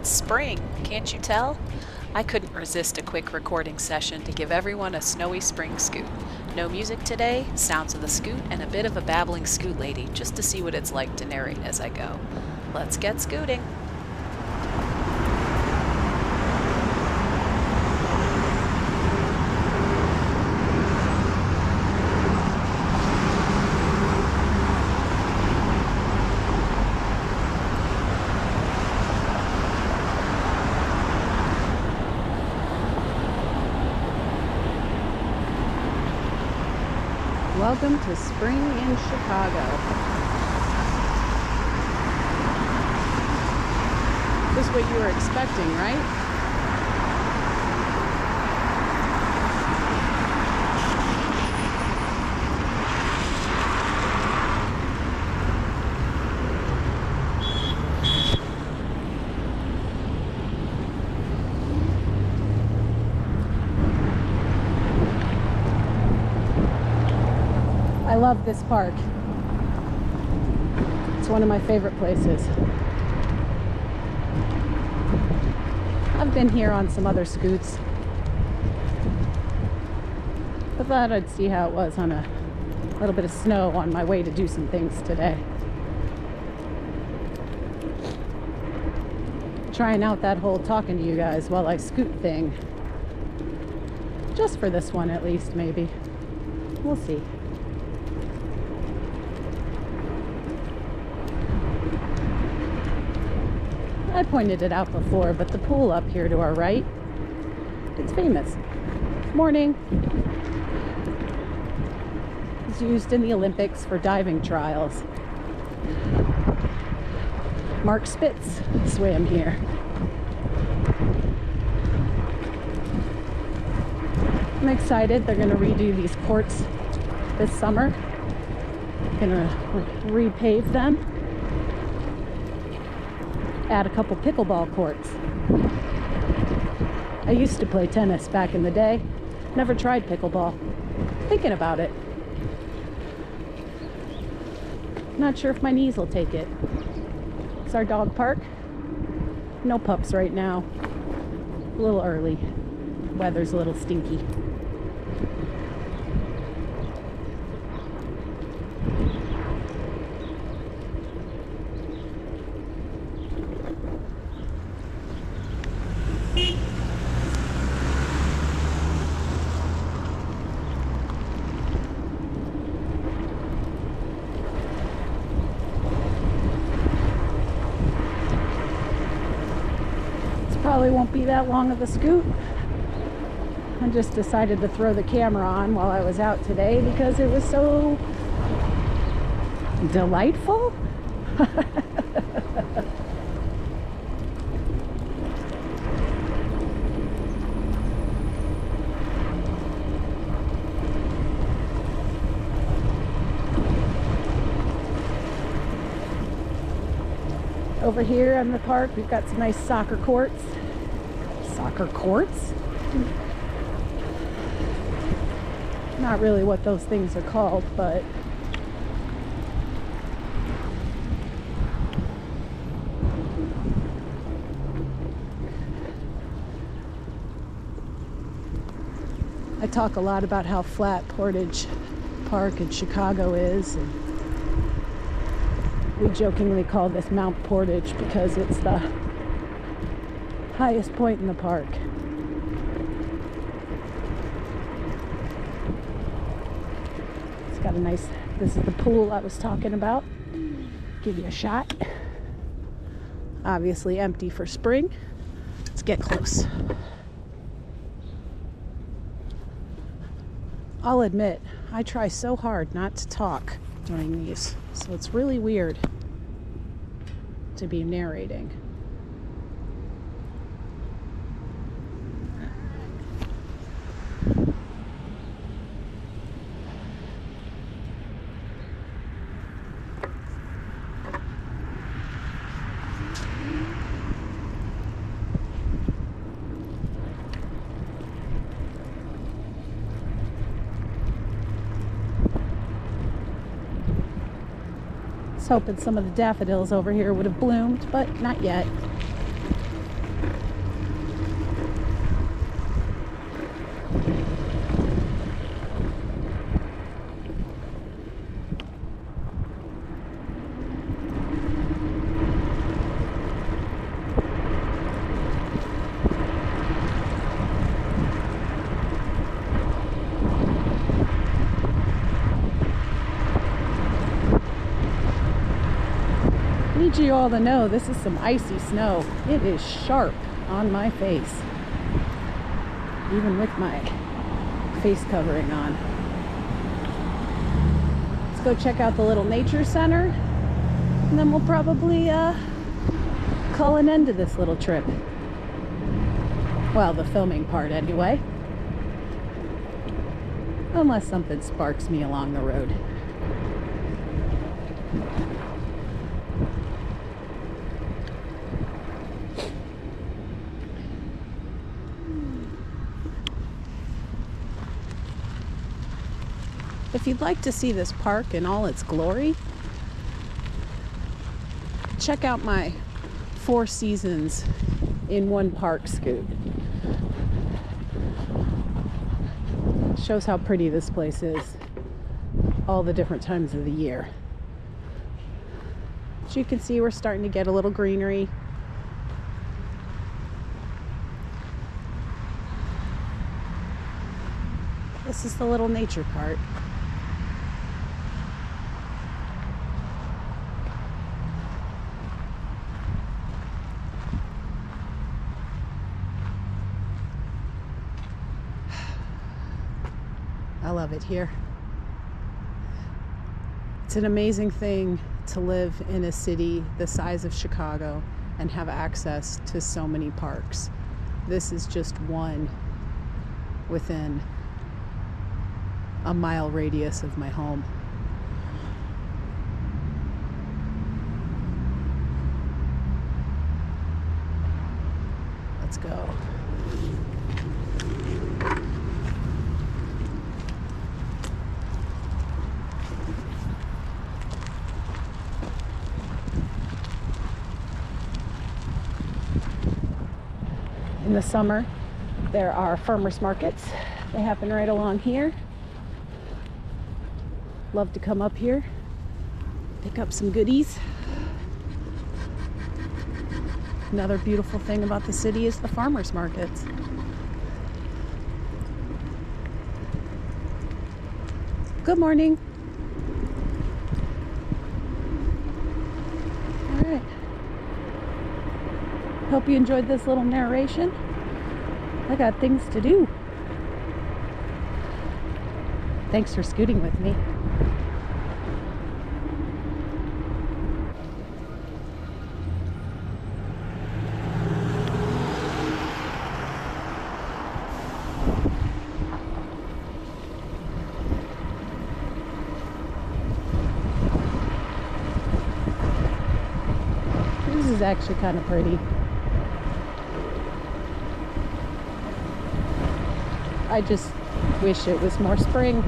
spring, can't you tell? I couldn't resist a quick recording session to give everyone a snowy spring scoot. No music today, sounds of the scoot, and a bit of a babbling scoot lady, just to see what it's like to narrate as I go. Let's get scooting. Welcome to spring in Chicago. This is what you were expecting, right? I love this park. It's one of my favorite places. I've been here on some other scoots. I thought I'd see how it was on a little bit of snow on my way to do some things today. Trying out that whole talking to you guys while I scoot thing. Just for this one at least, maybe. We'll see. I pointed it out before, but the pool up here to our right, it's famous. Morning. It's used in the Olympics for diving trials. Mark Spitz swam here. I'm excited. They're going to redo these courts this summer. Going to repave them. Add a couple pickleball courts. I used to play tennis back in the day. Never tried pickleball. Thinking about it. Not sure if my knees will take it. It's our dog park. No pups right now. A little early. Weather's a little stinky. Probably won't be that long of a scoot. I just decided to throw the camera on while I was out today because it was so delightful. Over here in the park, we've got some nice soccer courts. Soccer courts? Not really what those things are called, but I talk a lot about how flat Portage Park in Chicago is, and we jokingly call this Mount Portage because it's the highest point in the park. It's got a nice, this is the pool I was talking about. Give you a shot. Obviously empty for spring. Let's get close. I'll admit, I try so hard not to talk during these, so it's really weird to be narrating. Hoping some of the daffodils over here would have bloomed, but not yet. need you all to know this is some icy snow. It is sharp on my face, even with my face covering on. Let's go check out the little nature center, and then we'll probably call an end to this little trip. Well, the filming part anyway. Unless something sparks me along the road. If you'd like to see this park in all its glory, check out my 4 seasons in one park scoot. Shows how pretty this place is all the different times of the year. As you can see, we're starting to get a little greenery. This is the little nature part. I love it here. It's an amazing thing to live in a city the size of Chicago and have access to so many parks. This is just one within a mile radius of my home. Let's go. In the summer, there are farmers markets. They happen right along here. Love to come up here, pick up some goodies. Another beautiful thing about the city is the farmers markets. Good morning. All right. Hope you enjoyed this little narration. I got things to do. Thanks for scooting with me. This is actually kind of pretty. I just wish it was more spring.